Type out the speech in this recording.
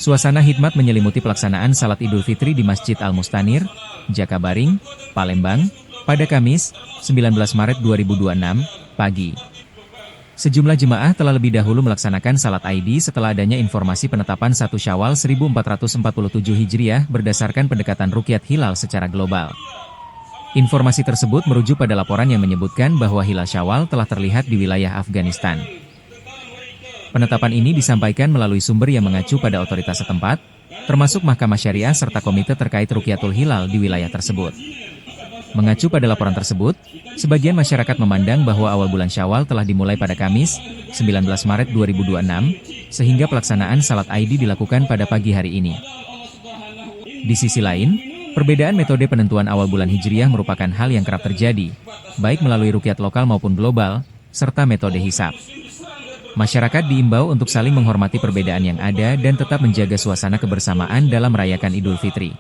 Suasana hikmat menyelimuti pelaksanaan Salat Idul Fitri di Masjid Al-Mustanir, Jakabaring, Palembang, pada Kamis, 19 Maret 2026, pagi. Sejumlah jemaah telah lebih dahulu melaksanakan Salat Id setelah adanya informasi penetapan 1 Syawal 1447 Hijriah berdasarkan pendekatan ruqyat hilal secara global. Informasi tersebut merujuk pada laporan yang menyebutkan bahwa hilal Syawal telah terlihat di wilayah Afghanistan. Penetapan ini disampaikan melalui sumber yang mengacu pada otoritas setempat, termasuk Mahkamah Syariah serta komite terkait Ruqyatul Hilal di wilayah tersebut. Mengacu pada laporan tersebut, sebagian masyarakat memandang bahwa awal bulan Syawal telah dimulai pada Kamis, 19 Maret 2026, sehingga pelaksanaan Salat Id dilakukan pada pagi hari ini. Di sisi lain, perbedaan metode penentuan awal bulan Hijriah merupakan hal yang kerap terjadi, baik melalui ruqyat lokal maupun global, serta metode hisab. Masyarakat diimbau untuk saling menghormati perbedaan yang ada dan tetap menjaga suasana kebersamaan dalam merayakan Idul Fitri.